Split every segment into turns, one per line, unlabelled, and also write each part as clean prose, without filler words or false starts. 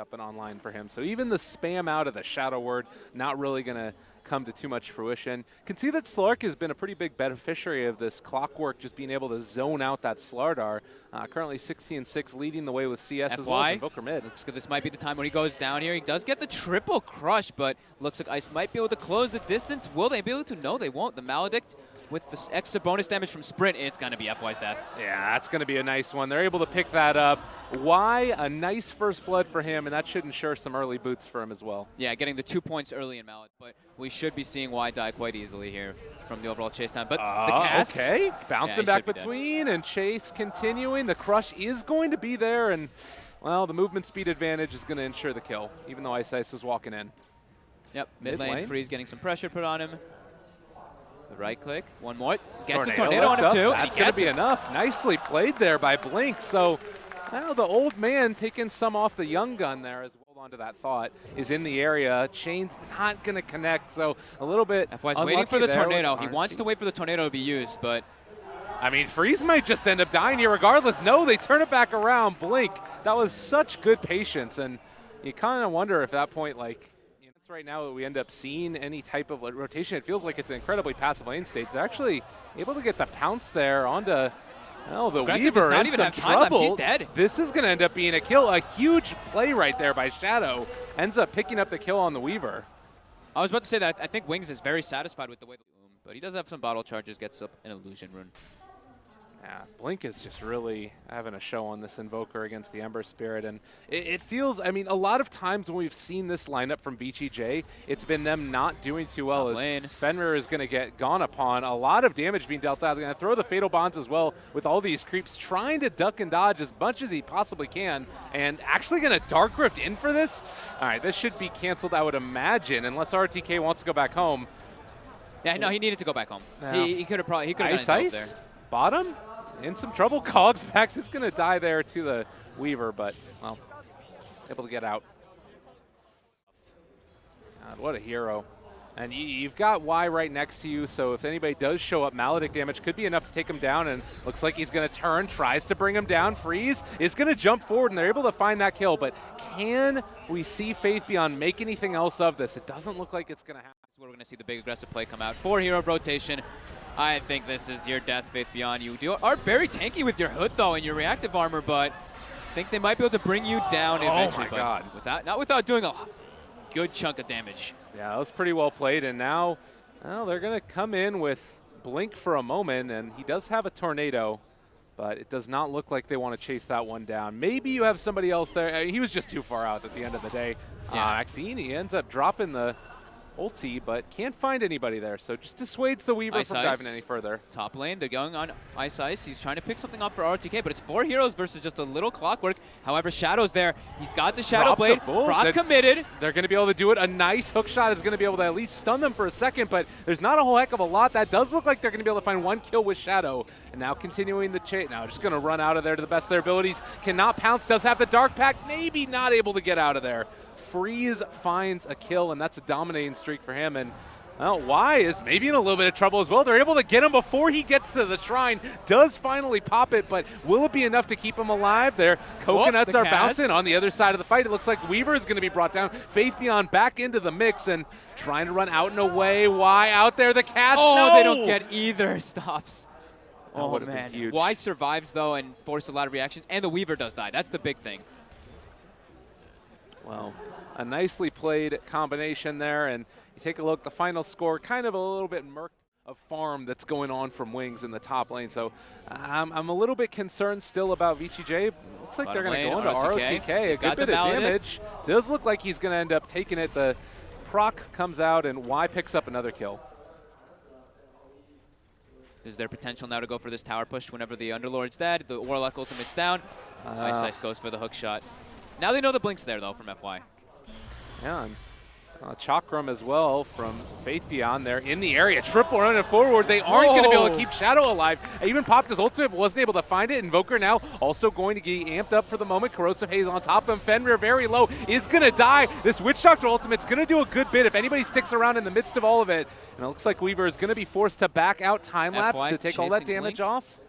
up and online for him. So even the spam out of the Shadow Word, not really going to come to too much fruition. Can see that Slark has been a pretty big beneficiary of this clockwork, just being able to zone out that Slardar. Currently 16-6, leading the way with CS as well as Invoker mid.
Looks good. This might be the time when he goes down here. He does get the triple crush, but looks like Ice might be able to close the distance. Will they be able to? No, they won't. The Maledict with this extra bonus damage from Sprint, it's going to be FY's death.
Yeah, that's going to be a nice one. They're able to pick that up. Y, a nice first blood for him, and that should ensure some early boots for him as well.
Yeah, getting the 2 points early in Mallet, but we should be seeing Y die quite easily here from the overall chase time. But the cast.
Okay, bouncing back between, and Chase continuing. The crush is going to be there, and, well, the movement speed advantage is going to ensure the kill, even though Ice was walking in.
Yep, mid lane, Freeze getting some pressure put on him. The right click, one more. Gets the tornado on him too.
That's going to be enough. Nicely played there by Blink. So, well, the old man taking some off the young gun there as well. Onto that thought is in the area. Chain's not going to connect, so a little bit.
FY's waiting for the tornado. He wants to wait for the tornado to be used, but.
I mean, Freeze might just end up dying here regardless. No, they turn it back around. Blink. That was such good patience, and you kind of wonder if at that point, like, right now that we end up seeing any type of rotation, it feels like it's an incredibly passive lane stage. They're actually able to get the pounce there onto, well, the
Aggressif
Weaver
does not
in
even
some
have time
trouble.
Left. She's dead.
This is going to end up being a kill. A huge play right there by Shadow. Ends up picking up the kill on the Weaver.
I was about to say that I think Wings is very satisfied with the way, but he does have some bottle charges, gets up an illusion rune.
Yeah, Blink is just really having a show on this Invoker against the Ember Spirit, and it feels, I mean, a lot of times when we've seen this lineup from VGJ, it's been them not doing too well. As Fenrir is going to get gone upon, a lot of damage being dealt out. They're going to throw the Fatal Bonds as well with all these creeps, trying to duck and dodge as much as he possibly can, and actually going to Dark Rift in for this. All right, this should be canceled, I would imagine, unless RTK wants to go back home.
Yeah, no, he needed to go back home.
Yeah.
He could have probably, he could have gotten there.
Bottom? In some trouble. Cogs Max is going to die there to the Weaver, but, well, able to get out. God, what a hero. And you've got Y right next to you, so if anybody does show up, Maledict damage could be enough to take him down, and looks like he's going to turn, tries to bring him down. Freeze is going to jump forward, and they're able to find that kill, but can we see Faith Beyond make anything else of this? It doesn't look like it's going to happen.
This is where we're going to see the big aggressive play come out. 4-hero rotation. I think this is your death, Faith Beyond. You are very tanky with your hood, though, and your reactive armor, but I think they might be able to bring you down eventually.
Oh, my God.
Not without doing a good chunk of damage.
Yeah, that was pretty well played, and now, well, they're going to come in with Blink for a moment, and he does have a tornado, but it does not look like they want to chase that one down. Maybe you have somebody else there. He was just too far out at the end of the day. Yeah. Maxine, he ends up dropping the ulti, but can't find anybody there, so just dissuades the Weaver from diving any further.
Top lane, they're going on Ice. He's trying to pick something up for RTK, but it's 4 heroes versus just a little clockwork. However, Shadow's there. He's got the Shadow Blade. Brock committed.
They're going to be able to do it. A nice hook shot is going to be able to at least stun them for a second, but there's not a whole heck of a lot. That does look like they're going to be able to find one kill with Shadow. And now continuing the chase. Now just going to run out of there to the best of their abilities. Cannot pounce. Does have the Dark Pact. Maybe not able to get out of there. Freeze finds a kill, and that's a dominating streak for him. And well, Y is maybe in a little bit of trouble as well. They're able to get him before he gets to the shrine. Does finally pop it, but will it be enough to keep him alive? Their coconuts are bouncing on the other side of the fight. It looks like Weaver is going to be brought down. Faith Beyond back into the mix and trying to run out and away. Y out there, the cast.
Oh,
no!
They don't get either stops. Oh, man.
Huge.
Y survives, though, and forces a lot of reactions, and the Weaver does die. That's the big thing.
Well, a nicely played combination there, and you take a look, the final score, kind of a little bit murked of farm that's going on from Wings in the top lane. So I'm a little bit concerned still about VGJ. Looks like they're going to go into ROTK. A good bit of damage. Does look like he's going to end up taking it. The proc comes out, and Y picks up another kill.
Is there potential now to go for this tower push whenever the Underlord's dead? The Warlock ultimate's down. Ice goes for the hook shot. Now they know the Blink's there, though, from FY.
Yeah, and Chakram as well from Faith Beyond there in the area. Triple running forward. They aren't going to be able to keep Shadow alive. Even popped his ultimate, but wasn't able to find it. Invoker now also going to get amped up for the moment. Corrosive Haze on top of him. Fenrir very low, is going to die. This Witch Doctor ultimate's going to do a good bit if anybody sticks around in the midst of all of it. And it looks like Weaver is going to be forced to back out time-lapse to take all that damage off.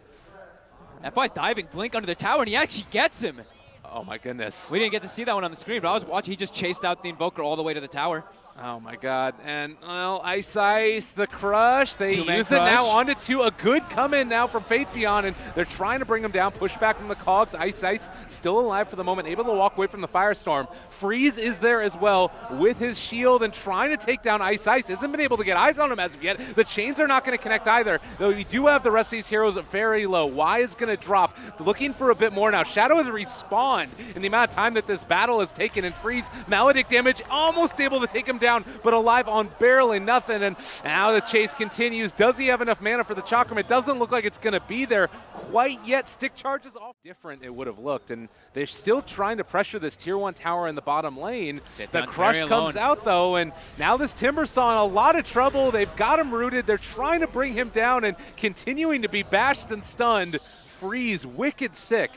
FY's diving Blink under the tower, and he actually gets him.
Oh my goodness.
We didn't get to see that one on the screen, but I was watching. He just chased out the Invoker all the way to the tower.
Oh my god. And, well, Ice, the crush. They use it
crush.
now onto 2. A good come in now from Faith Beyond, and they're trying to bring him down. Push back from the Cogs. Ice still alive for the moment, able to walk away from the Firestorm. Freeze is there as well with his shield and trying to take down Ice. Hasn't been able to get eyes on him as of yet. The chains are not going to connect either, though we do have the rest of these heroes very low. Y is going to drop, looking for a bit more now. Shadow has respawned in the amount of time that this battle has taken, and Freeze, Maledict damage, almost able to take him down, but alive on barely nothing, and now the chase continues. Does he have enough mana for the Chakram? It doesn't look like it's going to be there quite yet. Stick charges off. Different it would have looked, and they're still trying to pressure this tier 1 tower in the bottom lane. The crush comes out, though, and now this Timbersaw in a lot of trouble. They've got him rooted. They're trying to bring him down and continuing to be bashed and stunned. Freeze, wicked sick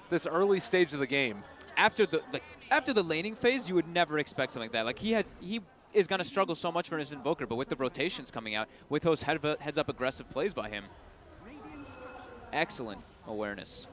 this early stage of the game.
After the laning phase, you would never expect something like that. Like he is going to struggle so much for his Invoker, but with the rotations coming out, with those heads-up aggressive plays by him, excellent awareness.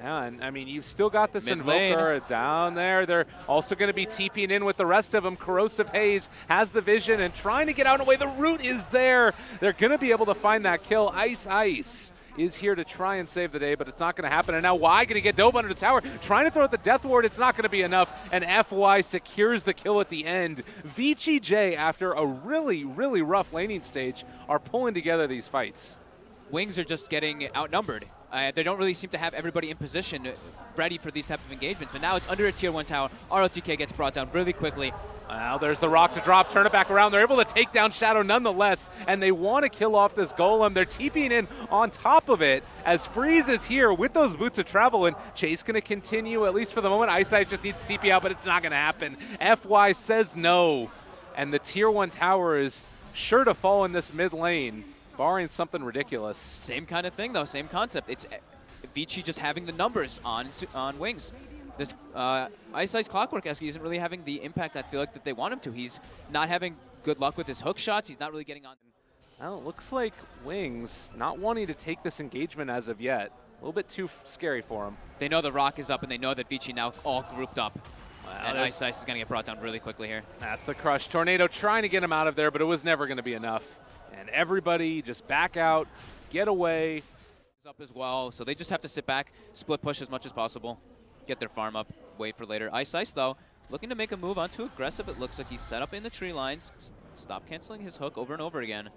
Yeah, and I mean, you've still got this
Mid-lane.
Invoker down there. They're also going to be TPing in with the rest of them. Corrosive Haze has the vision and trying to get out of the way. The root is there. They're going to be able to find that kill. Ice is here to try and save the day, but it's not going to happen. And now Y going to get dove under the tower, trying to throw out the Death Ward. It's not going to be enough, and FY secures the kill at the end. VGJ, after a really, really rough laning stage, are pulling together these fights.
Wings are just getting outnumbered. They don't really seem to have everybody in position ready for these type of engagements, but now it's under a tier 1 tower. ROTK gets brought down really quickly.
Well, there's the rock to drop, turn it back around. They're able to take down Shadow nonetheless, and they want to kill off this Golem. They're TPing in on top of it as Freeze is here with those boots of travel, and Chase going to continue, at least for the moment. Ice just needs CP out, but it's not going to happen. FY says no, and the tier 1 tower is sure to fall in this mid lane, barring something ridiculous.
Same kind of thing, though, same concept. It's Vici just having the numbers on Wings. This Ice Clockwork Esky isn't really having the impact I feel like that they want him to. He's not having good luck with his hook shots. He's not really getting on.
Well, it looks like Wings not wanting to take this engagement as of yet. A little bit too scary for him.
They know the rock is up, and they know that Vici now all grouped up.
Wow,
and Ice is going to get brought down really quickly here.
That's the crush. Tornado trying to get him out of there, but it was never going to be enough. And everybody just back out, get away.
Up as well, so they just have to sit back, split push as much as possible, get their farm up, wait for later. Ice, though, looking to make a move onto Aggressive. It looks like he's set up in the tree lines. Stop canceling his hook over and over again.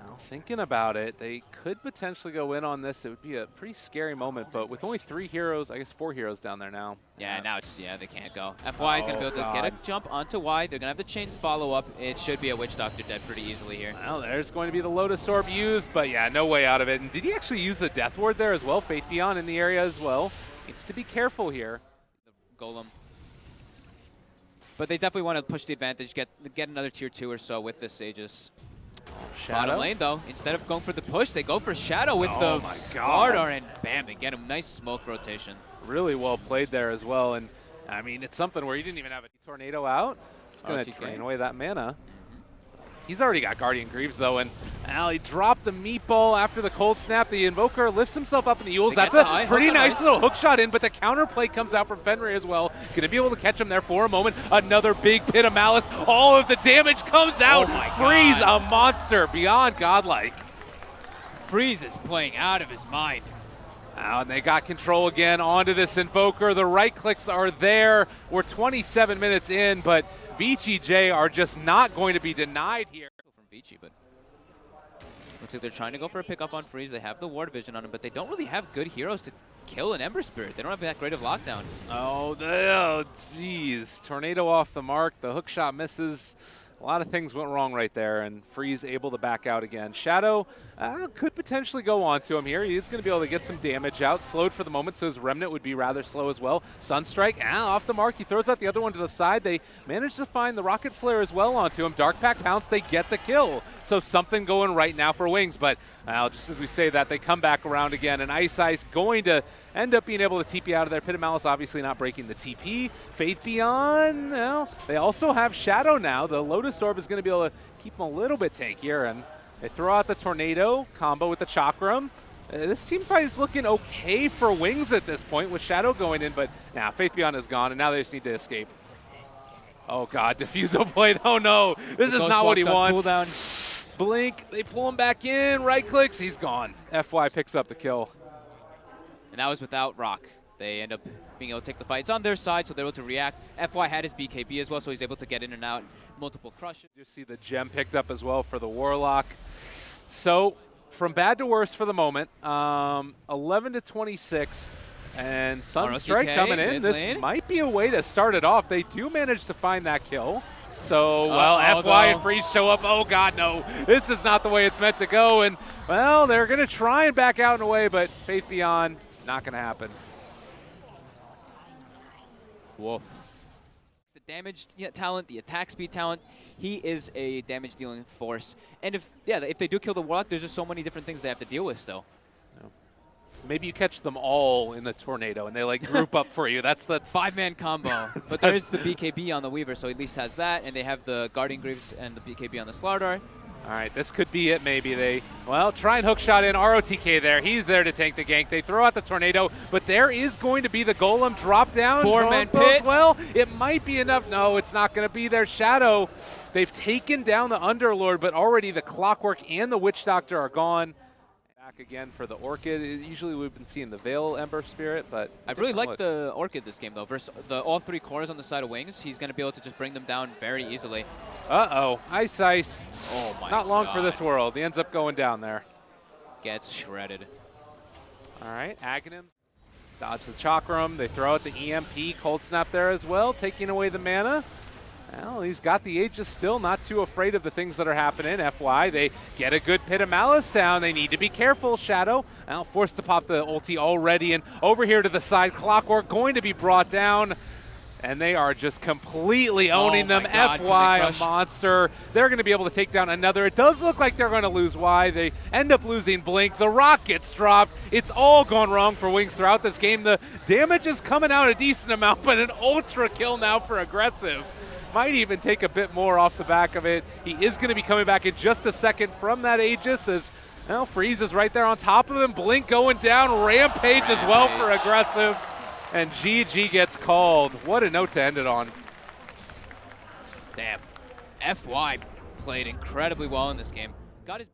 Well, thinking about it, they could potentially go in on this. It would be a pretty scary moment, but with only 3 heroes, I guess 4 heroes down there now.
Yeah, now it's, they can't go. FY is going to be able to get a jump onto Y. They're going to have the chains follow up. It should be a Witch Doctor dead pretty easily here.
Well, there's going to be the Lotus Orb used, but yeah, no way out of it. And did he actually use the Death Ward there as well? Faith Beyond in the area as well. Needs to be careful here.
The Golem. But they definitely want to push the advantage, get another tier 2 or so with this Aegis.
Shadow.
Bottom lane, though, instead of going for the push, they go for Shadow with the Slardar, and bam, they get a nice smoke rotation.
Really well played there as well, and I mean, it's something where you didn't even have a Tornado out. It's going to drain away that mana. He's already got Guardian Greaves, though, and now he dropped the meatball after the cold snap. The Invoker lifts himself up in the Yules. That's a pretty nice little hook shot in, but the counterplay comes out from Fenrir as well. Going to be able to catch him there for a moment. Another big pit of malice. All of the damage comes out. Freeze, a monster beyond godlike.
Freeze is playing out of his mind.
And they got control again onto this Invoker. The right clicks are there. We're 27 minutes in, but VGJ are just not going to be denied here.
From Vici, but looks like they're trying to go for a pickoff on Freeze. They have the ward vision on him, but they don't really have good heroes to kill an Ember Spirit. They don't have that great of lockdown.
Oh, jeez. Tornado off the mark. The hook shot misses. A lot of things went wrong right there, and Freeze able to back out again. Shadow could potentially go on to him here. He is going to be able to get some damage out. Slowed for the moment, so his Remnant would be rather slow as well. Sunstrike, off the mark. He throws out the other one to the side. They manage to find the Rocket Flare as well onto him. Dark Pack Pounce, they get the kill. So something going right now for Wings, but just as we say that, they come back around again, and Ice going to end up being able to TP out of there. Pit of Malice obviously not breaking the TP. Faith Beyond, well, they also have Shadow now. The Lotus Orb is going to be able to keep them a little bit tankier, and they throw out the Tornado combo with the Chakram. This team fight is looking okay for Wings at this point with Shadow going in, but now Faith Beyond is gone, and now they just need to escape. Oh god, Diffuso blade, oh no, this is not what he wants. Cooldown. Blink, they pull him back in, right clicks, he's gone. FY picks up the kill.
And that was without Rock. They end up being able to take the fight. It's on their side, so they're able to react. FY had his BKB as well, so he's able to get in and out, multiple crushes.
You see the gem picked up as well for the Warlock. So, from bad to worse for the moment, 11 to 26, and Sunstrike coming in. This might be a way to start it off. They do manage to find that kill. So, well, FY and Freeze show up. Oh, God, no. This is not the way it's meant to go. And, well, they're going to try and back out in a way, but Faith Beyond, not going to happen.
Wolf. The damage talent, the attack speed talent, he is a damage dealing force. And if they do kill the Warlock, there's just so many different things they have to deal with still.
Maybe you catch them all in the tornado and they like group up for you. That's
5-man combo. But there is the BKB on the Weaver, so at least has that, and they have the Guardian Greaves and the BKB on the Slardar.
All right, this could be it maybe. They, well, try and hook shot in. ROTK there. He's there to tank the gank. They throw out the tornado, but there is going to be the Golem drop down.
4-man pit.
Well, it might be enough. No, it's not going to be there. Shadow, they've taken down the Underlord, but already the Clockwork and the Witch Doctor are gone. Back again for the Orchid. Usually we've been seeing the Veil Ember Spirit, but
I really like the Orchid this game though. Versus all 3 cores on the side of Wings, he's going to be able to just bring them down very easily.
Uh-oh, Ice.
Oh my
Not long
God.
for this world. He ends up going down there.
Gets shredded.
All right, Aghanim dodge the Chakram. They throw out the EMP, Cold Snap there as well, taking away the mana. Well, he's got the Aegis still, not too afraid of the things that are happening. FY, they get a good Pit of Malice down. They need to be careful, Shadow. Now forced to pop the ulti already, and over here to the side, Clockwork going to be brought down. And they are just completely owning them.
God,
FY, a monster. They're going to be able to take down another. It does look like they're going to lose Y. They end up losing Blink. The Rock gets dropped. It's all gone wrong for Wings throughout this game. The damage is coming out a decent amount, but an ultra kill now for Aggressive. Might even take a bit more off the back of it. He is going to be coming back in just a second from that Aegis as, well, Freeze is right there on top of him. Blink going down. Rampage as well for Aggressive. And GG gets called. What a note to end it on.
Damn. FY played incredibly well in this game. Got his